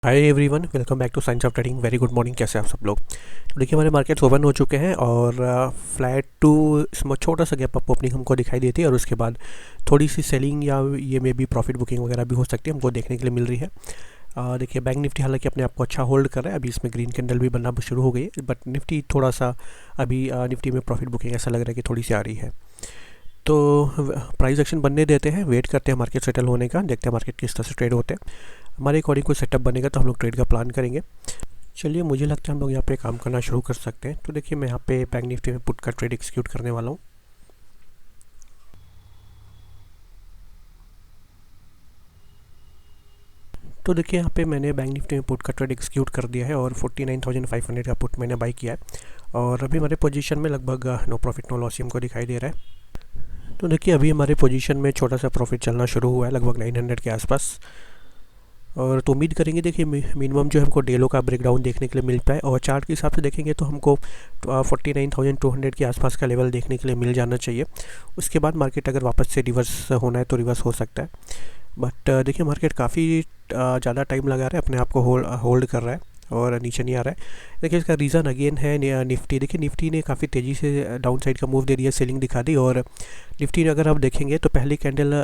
Hi everyone, welcome back to science of trading. Very good morning. कैसे हैं आप सब लोग? तो देखिए, हमारे मार्केट्स ओपन हो चुके हैं और फ्लैट टू इसमें छोटा सा गैप अप ओपनिंग हमको दिखाई देती है और उसके बाद थोड़ी सी सेलिंग या ये में भी प्रॉफिट बुकिंग वगैरह भी हो सकती है, हमको देखने के लिए मिल रही है। देखिए, बैंक निफ्टी हालांकि अपने आप को अच्छा होल्ड कर रहा है। अभी इसमें ग्रीन कैंडल भी बनना शुरू हो गई है, बट निफ्टी थोड़ा सा अभी निफ्टी में प्रॉफिट बुकिंग ऐसा लग रहा है कि थोड़ी सी आ रही है। तो प्राइस एक्शन बनने देते हैं, वेट करते हैं मार्केट सेटल होने का, देखते हैं मार्केट किस तरह से ट्रेड होते हैं। हमारे अकॉर्डिंग कोई सेटअप बनेगा तो हम लोग ट्रेड का प्लान करेंगे। चलिए, मुझे लगता है हम लोग यहाँ पे काम करना शुरू कर सकते हैं। तो देखिए, मैं यहाँ पे बैंक निफ्टी में पुट का ट्रेड एक्सिक्यूट करने वाला हूँ। तो देखिए, यहाँ पे मैंने बैंक निफ्टी में पुट का ट्रेड एक्सिक्यूट कर दिया है और 49,500 का पुट मैंने बाई किया है। और अभी हमारे पोजीशन में लगभग नो प्रॉफिट नो लॉस हमको दिखाई दे रहा है। तो देखिए, अभी हमारे पोजीशन में छोटा सा प्रॉफिट चलना शुरू हुआ है, लगभग 900 के आसपास। और तो उम्मीद करेंगे, देखिए मिनिमम जो हमको डेलो का ब्रेकडाउन देखने के लिए मिल पाए, और चार्ट के हिसाब से देखेंगे तो हमको 49,200 के आसपास का लेवल देखने के लिए मिल जाना चाहिए। उसके बाद मार्केट अगर वापस से रिवर्स होना है तो रिवर्स हो सकता है। बट देखिए, मार्केट काफ़ी ज़्यादा टाइम लगा रहा है, अपने आप को होल्ड कर रहा है और नीचे नहीं आ रहा है। देखिए, इसका रीज़न अगेन है निफ्टी। देखिए, निफ्टी ने काफ़ी तेज़ी से डाउन साइड का मूव दे दिया, सेलिंग दिखा दी। और निफ्टी ने अगर आप देखेंगे तो पहली कैंडल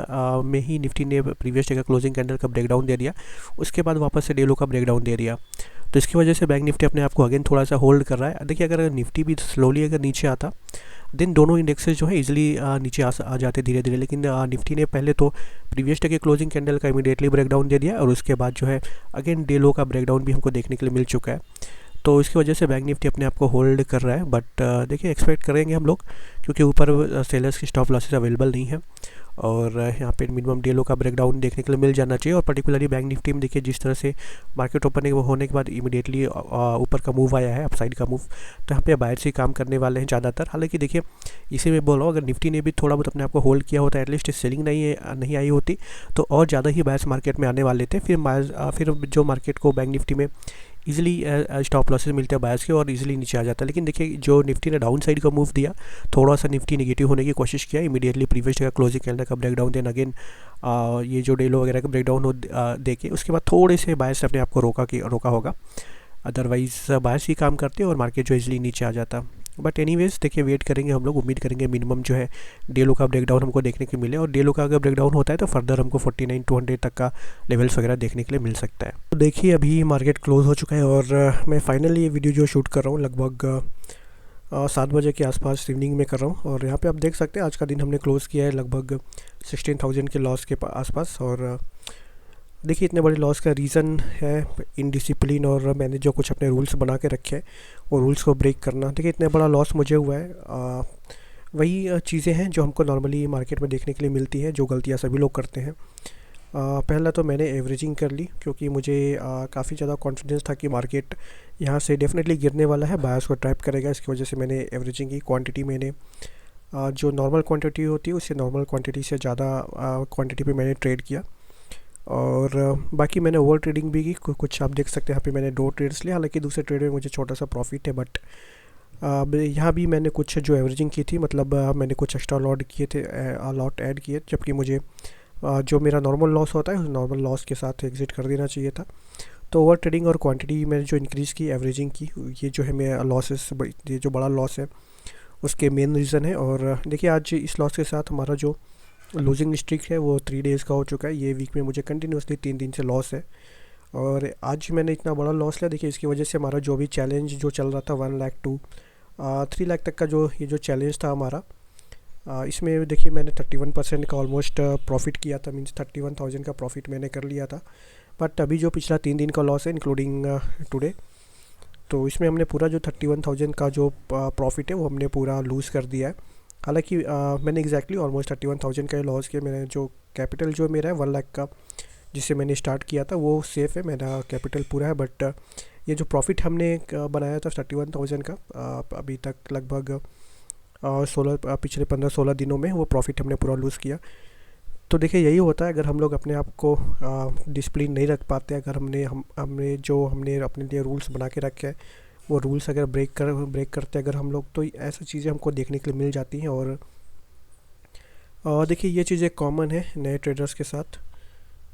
में ही निफ्टी ने प्रीवियस डे का क्लोजिंग कैंडल का ब्रेकडाउन दे दिया, उसके बाद वापस से डेलो का ब्रेकडाउन दे दिया। तो इसकी वजह से बैंक निफ्टी अपने आप को अगेन थोड़ा सा होल्ड कर रहा है। देखिए, अगर निफ्टी भी स्लोली अगर नीचे आता देन दोनों इंडेक्सेस जो है इजीली नीचे आ जाते धीरे धीरे। लेकिन निफ्टी ने पहले तो प्रीवियस डे के क्लोजिंग कैंडल का इमीडिएटली ब्रेकडाउन दे दिया और उसके बाद जो है अगेन डे लो का ब्रेकडाउन भी हमको देखने के लिए मिल चुका है। तो इसकी वजह से बैंक निफ्टी अपने आप को होल्ड कर रहा है। बट देखिए, एक्सपेक्ट करेंगे हम लोग, क्योंकि ऊपर सेलर्स की स्टॉप लॉसेस अवेलेबल नहीं है और यहाँ पे मिनिमम डे लो का ब्रेकडाउन देखने के लिए मिल जाना चाहिए। और पर्टिकुलरली बैंक निफ्टी में देखिए, जिस तरह से मार्केट ओपनिंग होने के बाद इमीडिएटली ऊपर का मूव आया है, अपसाइड का मूव, तो यहाँ पे बायर्स ही काम करने वाले हैं ज़्यादातर। हालांकि देखिए, इसी में बोल रहा हूँ, अगर निफ्टी ने भी थोड़ा बहुत अपने आप को होल्ड किया होता, एटलीस्ट सेलिंग नहीं आई होती, तो और ज़्यादा ही बायर्स मार्केट में आने वाले थे। फिर जो मार्केट को बैंक निफ्टी में इजीली स्टॉप लॉसेस मिलते हैं बायर्स के और इजीली नीचे आ जाता है। लेकिन देखिए, जो निफ्टी ने डाउन साइड का मूव दिया, थोड़ा सा निफ्टी नेगेटिव होने की कोशिश किया, इमीडिएटली प्रीवियस डे का क्लोजिंग कैंडल का ब्रेकडाउन, देन अगेन ये जो डेलो वगैरह का ब्रेकडाउन हो देके उसके बाद थोड़े से बायर्स ने अपने आप को रोका होगा। अदरवाइज बायर्स ही काम करते हैं और मार्केट जो इजीली नीचे आ जाता। बट एनीवेज, देखिए, वेट करेंगे हम लोग, उम्मीद करेंगे मिनिमम जो है डेलो का ब्रेकडाउन हमको देखने को मिले। और डेलो का अगर ब्रेकडाउन होता है तो फर्दर हमको 49,200 तक का लेवल्स वगैरह देखने के लिए मिल सकता है। तो देखिए, अभी मार्केट क्लोज हो चुका है और मैं फाइनली ये वीडियो जो शूट कर रहा हूँ लगभग 7 बजे के आसपास इवनिंग में कर रहा हूँ। और यहाँ पे आप देख सकते हैं आज का दिन हमने क्लोज़ किया है लगभग 16,000 के लॉस के आसपास। और देखिए, इतने बड़े लॉस का रीज़न है इनडिसिप्लिन, और मैंने जो कुछ अपने रूल्स बना के रखे हैं वो रूल्स को ब्रेक करना। देखिए, इतना बड़ा लॉस मुझे हुआ है, वही चीज़ें हैं जो हमको नॉर्मली मार्केट में देखने के लिए मिलती हैं, जो गलतियाँ सभी लोग करते हैं। पहला तो मैंने एवरेजिंग कर ली, क्योंकि मुझे काफ़ी ज़्यादा कॉन्फिडेंस था कि मार्केट यहाँ से डेफिनेटली गिरने वाला है, बायर्स को ट्रैप करेगा। इसकी वजह से मैंने एवरेजिंग की। क्वांटिटी मैंने जो नॉर्मल क्वांटिटी होती है उससे नॉर्मल क्वांटिटी से ज़्यादा क्वांटिटी पे मैंने ट्रेड किया। और बाकी मैंने ओवर ट्रेडिंग भी की। कुछ आप देख सकते हैं यहाँ पे मैंने 2 ट्रेड्स लिए, हालांकि दूसरे ट्रेड में मुझे छोटा सा प्रॉफिट है। बट यहाँ भी मैंने कुछ जो एवरेजिंग की थी, मतलब मैंने कुछ एक्स्ट्रा लॉट किए थे, लॉट ऐड किए, जबकि मुझे जो मेरा नॉर्मल लॉस होता है उस नॉर्मल लॉस के साथ एग्जिट कर देना चाहिए था। तो ओवर ट्रेडिंग और क्वांटिटी मैंने जो इंक्रीज़ की, एवरेजिंग की, ये जो है मेरा लॉसेस, ये जो बड़ा लॉस है उसके मेन रीज़न है। और देखिए, आज इस लॉस के साथ हमारा जो लूजिंग स्ट्रिक है वो 3 डेज़ का हो चुका है। ये वीक में मुझे कंटिन्यूसली 3 दिन से लॉस है और आज मैंने इतना बड़ा लॉस लिया। देखिए, इसकी वजह से हमारा जो भी चैलेंज जो चल रहा था 1 लाख टू 3 लाख तक का ये जो चैलेंज था हमारा, इसमें देखिए मैंने 31% का ऑलमोस्ट प्रॉफिट किया था, मीन्स 31,000 का प्रॉफिट मैंने कर लिया था। बट अभी जो पिछला 3 दिन का लॉस है इंक्लूडिंग टुडे, तो इसमें हमने पूरा जो 31,000 का जो प्रॉफिट है वो हमने पूरा लूज़ कर दिया है। हालांकि मैंने एग्जैक्टली ऑलमोस्ट 31,000 का लॉस किया। मैंने जो कैपिटल जो मेरा है 1 लाख का, जिससे मैंने स्टार्ट किया था, वो सेफ़ है, मेरा कैपिटल पूरा है। बट ये जो प्रॉफिट हमने बनाया था 31,000 का, अभी तक लगभग 16 पिछले 15-16 दिनों में वो प्रॉफिट हमने पूरा लूज़ किया। तो देखिए, यही होता है अगर हम लोग अपने आप को डिसिप्लिन नहीं रख पाते, अगर हमने अपने लिए रूल्स बना के रखे हैं, वो रूल्स अगर ब्रेक करते अगर हम लोग, तो ऐसी चीज़ें हमको देखने के लिए मिल जाती हैं। और देखिए, ये चीज़ें कॉमन है नए ट्रेडर्स के साथ।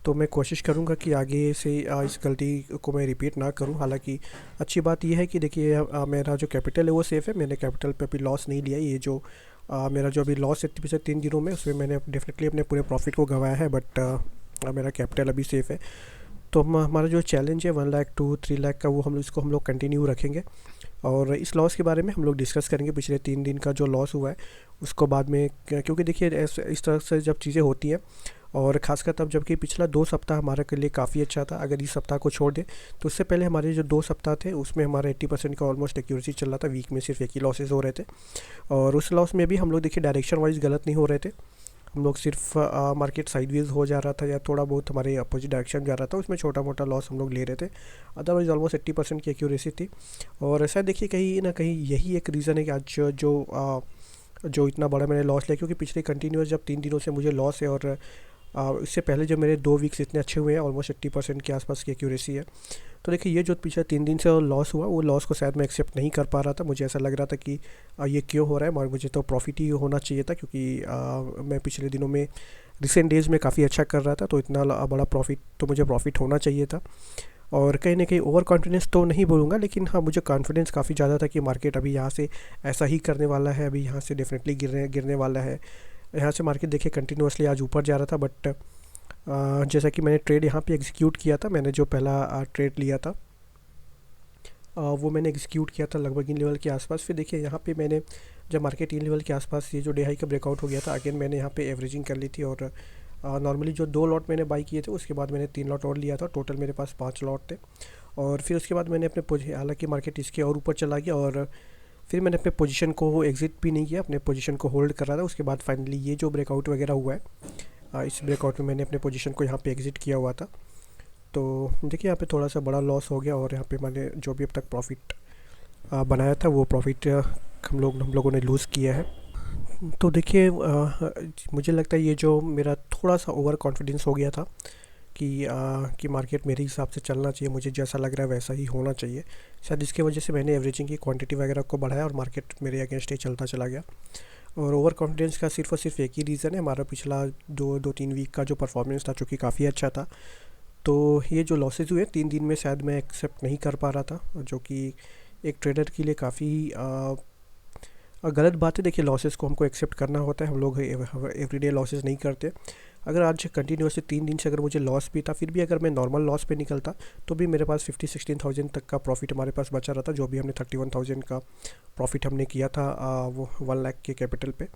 तो मैं कोशिश करूँगा कि आगे से इस गलती को मैं रिपीट ना करूँ। हालाँकि अच्छी बात ये है कि देखिए मेरा जो कैपिटल है वो सेफ़ है, मैंने कैपिटल पे अभी लॉस नहीं लिया है। ये जो मेरा जो अभी लॉस है पिछले 3 दिनों में, उसमें मैंने डेफ़िनेटली अपने पूरे प्रॉफ़िट को गँवाया है, बट मेरा कैपिटल अभी सेफ़ है। तो हमारा जो चैलेंज है 1 लाख टू 3 लाख का, वो हम लोग कंटिन्यू रखेंगे। और इस लॉस के बारे में हम लोग डिस्कस करेंगे, पिछले 3 दिन का जो लॉस हुआ है उसको बाद में, क्योंकि देखिए इस तरह से जब चीज़ें होती हैं, और ख़ासकर तब जबकि पिछला 2 सप्ताह हमारे के लिए काफ़ी अच्छा था। अगर इस सप्ताह को छोड़ दें तो उससे पहले हमारे जो 2 सप्ताह थे उसमें हमारा 80% का ऑलमोस्ट एक्यूरेसी चल रहा था। वीक में सिर्फ एक ही लॉसेस हो रहे थे, और उस लॉस में भी हम लोग देखिए डायरेक्शन वाइज गलत नहीं हो रहे थे। हम लोग सिर्फ मार्केट साइडवेज हो जा रहा था या थोड़ा बहुत हमारे अपोजिट डायरेक्शन जा रहा था, उसमें छोटा मोटा लॉस हम लोग ले रहे थे। अदरवाइज ऑलमोस्ट 80% की एक्यूरेसी थी। और ऐसा देखिए कहीं ना कहीं यही एक रीज़न है कि आज जो इतना बड़ा मैंने लॉस लिया, क्योंकि पिछले कंटिन्यूस जब 3 दिनों से मुझे लॉस है, और इससे पहले जो मेरे 2 वीक्स इतने अच्छे हुए हैं, ऑलमोस्ट 80% के आसपास की एक्यूरेसी है। तो देखिए ये जो पिछले 3 दिन से लॉस हुआ, वो लॉस को शायद मैं एक्सेप्ट नहीं कर पा रहा था। मुझे ऐसा लग रहा था कि ये क्यों हो रहा है, और मुझे तो प्रॉफिट ही होना चाहिए था, क्योंकि मैं पिछले दिनों में रिसेंट डेज़ में काफ़ी अच्छा कर रहा था, तो इतना बड़ा प्रॉफिट तो मुझे प्रॉफिट होना चाहिए था। और कहीं ना कहीं ओवर कॉन्फिडेंस तो नहीं बोलूँगा, लेकिन हाँ मुझे कॉन्फिडेंस काफ़ी ज़्यादा था कि मार्केट अभी यहाँ से ऐसा ही करने वाला है, अभी यहाँ से डेफिनेटली गिरने वाला है। यहाँ से मार्केट देखिए कंटिन्यूसली आज ऊपर जा रहा था, बट जैसा कि मैंने ट्रेड यहाँ पे एग्जीक्यूट किया था, मैंने जो पहला ट्रेड लिया था वो मैंने एग्जीक्यूट किया था लगभग इन लेवल के आसपास। फिर देखिए यहाँ पे मैंने जब मार्केट इन लेवल के आसपास ये जो डे हाई का ब्रेकआउट हो गया था, अगेन मैंने यहाँ पे एवरेजिंग कर ली थी। और नॉर्मली जो 2 लॉट मैंने बाई किए थे, उसके बाद मैंने 3 लॉट और लिया था, टोटल मेरे पास 5 लॉट थे। और फिर उसके बाद मैंने अपने हालांकि मार्केट इसके और ऊपर चला गया, और फिर मैंने अपने पोजीशन को एग्जिट भी नहीं किया, अपने पोजीशन को होल्ड कर रहा था। उसके बाद फाइनली ये जो ब्रेकआउट वगैरह हुआ है, इस ब्रेकआउट में मैंने अपने पोजीशन को यहाँ पे एग्जिट किया हुआ था। तो देखिए यहाँ पे थोड़ा सा बड़ा लॉस हो गया, और यहाँ पे मैंने जो भी अब तक प्रॉफिट बनाया था वो प्रॉफिट हम लोगों ने लूज़ किया है। तो देखिए मुझे लगता है ये जो मेरा थोड़ा सा ओवर कॉन्फिडेंस हो गया था कि मार्केट मेरे हिसाब से चलना चाहिए, मुझे जैसा लग रहा है वैसा ही होना चाहिए, शायद इसके वजह से मैंने एवरेजिंग की क्वांटिटी वगैरह को बढ़ाया और मार्केट मेरे अगेंस्ट ही चलता चला गया। और ओवर कॉन्फिडेंस का सिर्फ और सिर्फ एक ही रीज़न है, हमारा पिछला 2-3 वीक का जो परफॉर्मेंस था, चूँकि काफ़ी अच्छा था। तो ये जो लॉसेस हुए 3 दिन में, शायद मैं एक्सेप्ट नहीं कर पा रहा था, जो कि एक ट्रेडर के लिए काफ़ी गलत बात है। देखिए लॉसेस को हमको एक्सेप्ट करना होता है, हम लोग एवरीडे लॉसेस नहीं करते। अगर आज कंटिन्यूसली 3 दिन से अगर मुझे लॉस भी था, फिर भी अगर मैं नॉर्मल लॉस पे निकलता, तो भी मेरे पास 15-16,000 तक का प्रॉफिट हमारे पास बचा रहता। जो भी हमने 31,000 का प्रॉफिट हमने किया था वो 1 लाख के कैपिटल पे।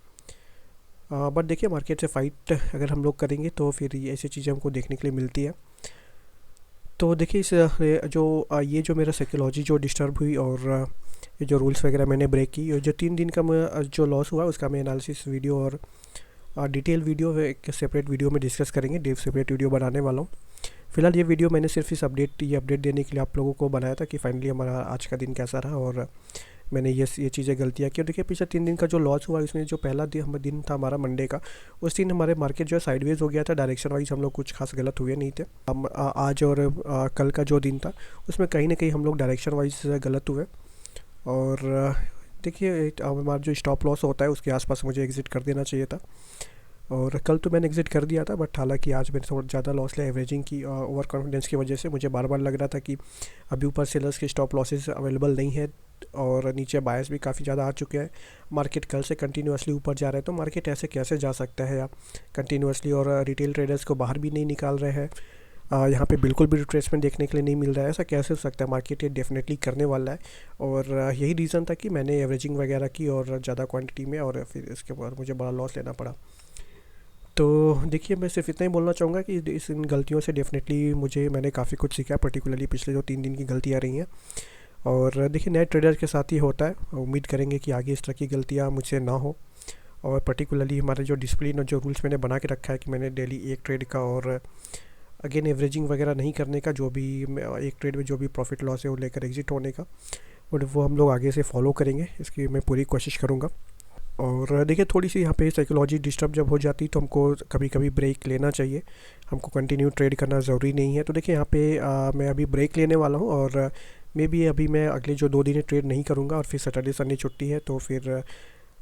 बट देखिए मार्केट से फाइट अगर हम लोग करेंगे तो फिर ऐसी चीज़ें हमको देखने के लिए मिलती है। तो देखिए इस ये जो मेरा साइकोलॉजी जो डिस्टर्ब हुई, और ये जो रूल्स वगैरह मैंने ब्रेक की, और जो 3 दिन का जो लॉस हुआ उसका मैं एनालिसिस वीडियो और डिटेल वीडियो एक सेपरेट वीडियो में डिस्कस करेंगे, सेपरेट वीडियो बनाने वाला हूँ। फिलहाल ये वीडियो मैंने सिर्फ इस अपडेट देने के लिए आप लोगों को बनाया था कि फाइनली हमारा आज का दिन कैसा रहा, और मैंने ये चीज़ें गलतियाँ की। और देखिए पिछले 3 दिन का जो लॉस हुआ, इसमें जो पहला दिन था हमारा मंडे का, उस दिन हमारे मार्केट जो है साइडवेज हो गया था, डायरेक्शन वाइज हम लोग कुछ खास गलत हुए नहीं थे। आज और कल का जो दिन था उसमें कहीं ना कहीं हम लोग डायरेक्शन वाइज गलत हुए। और देखिए हमारा जो स्टॉप लॉस होता है उसके आसपास मुझे एग्ज़िट कर देना चाहिए था, और कल तो मैंने एग्ज़िट कर दिया था। बट हालांकि आज मैंने थोड़ा ज़्यादा लॉस लिया एवरेजिंग की ओवर कॉन्फिडेंस की वजह से। मुझे बार बार लग रहा था कि अभी ऊपर सेलर्स के स्टॉप लॉसेस अवेलेबल नहीं है, और नीचे बायर्स भी काफ़ी ज़्यादा आ चुके हैं। मार्केट कल से कंटिन्यूसली ऊपर जा रहा है, तो मार्केट ऐसे कैसे जा सकता है आप कंटिन्यूसली, और रिटेल ट्रेडर्स को बाहर भी नहीं निकाल रहे हैं। यहाँ पे बिल्कुल भी रिट्रेसमेंट देखने के लिए नहीं मिल रहा है। ऐसा कैसे हो सकता है, मार्केट ये डेफिनेटली करने वाला है। और यही रीज़न था कि मैंने एवरेजिंग वगैरह की और ज़्यादा क्वांटिटी में, और फिर इसके बाद मुझे बड़ा लॉस लेना पड़ा। तो देखिए मैं सिर्फ इतना ही बोलना चाहूँगा कि इन गलतियों से डेफिनेटली मैंने काफ़ी कुछ सीखा, पर्टिकुलरली पिछले जो 3 दिन की गलतियाँ रही हैं। और देखिए नए ट्रेडर के साथ ही होता है, उम्मीद करेंगे कि आगे इस तरह की गलतियाँ मुझसे ना हो। और पर्टिकुलरली हमारे जो डिसिप्लिन और जो रूल्स मैंने बना के रखा है कि मैंने डेली एक ट्रेड का, और अगेन एवरेजिंग वगैरह नहीं करने का, जो भी एक ट्रेड में जो भी प्रॉफिट लॉस है वो लेकर एग्जिट होने का, और वो हम लोग आगे से फॉलो करेंगे, इसकी मैं पूरी कोशिश करूँगा। और देखिए थोड़ी सी यहाँ पे साइकोलॉजी डिस्टर्ब जब हो जाती है तो हमको कभी कभी ब्रेक लेना चाहिए, हमको कंटिन्यू ट्रेड करना ज़रूरी नहीं है। तो देखिए यहाँ पे मैं अभी ब्रेक लेने वाला हूँ, और मे बी अभी मैं अगले जो 2 दिन ट्रेड नहीं करूँगा, और फिर सैटरडे संडे छुट्टी है, तो फिर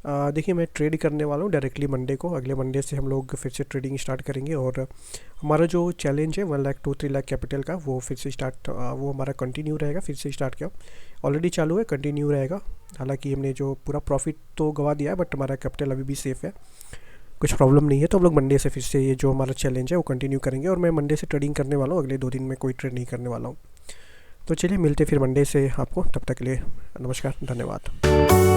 देखिए मैं ट्रेड करने वाला हूँ डायरेक्टली मंडे को। अगले मंडे से हम लोग फिर से ट्रेडिंग स्टार्ट करेंगे और हमारा जो चैलेंज है 1 लाख टू 3 लाख कैपिटल का वो फिर से स्टार्ट वो हमारा कंटिन्यू रहेगा। फिर से स्टार्ट किया, ऑलरेडी चालू है, कंटिन्यू रहेगा। हालांकि हमने जो पूरा प्रॉफिट तो गवा दिया है बट हमारा कैपिटल अभी भी सेफ़ है, कुछ प्रॉब्लम नहीं है। तो हम लोग मंडे से फिर से ये जो हमारा चैलेंज है वो कंटिन्यू करेंगे और मैं मंडे से ट्रेडिंग करने वाला हूँ। अगले 2 दिन में कोई ट्रेड नहीं करने वाला हूँ। तो चलिए मिलते फिर मंडे से आपको, तब तक के लिए नमस्कार, धन्यवाद।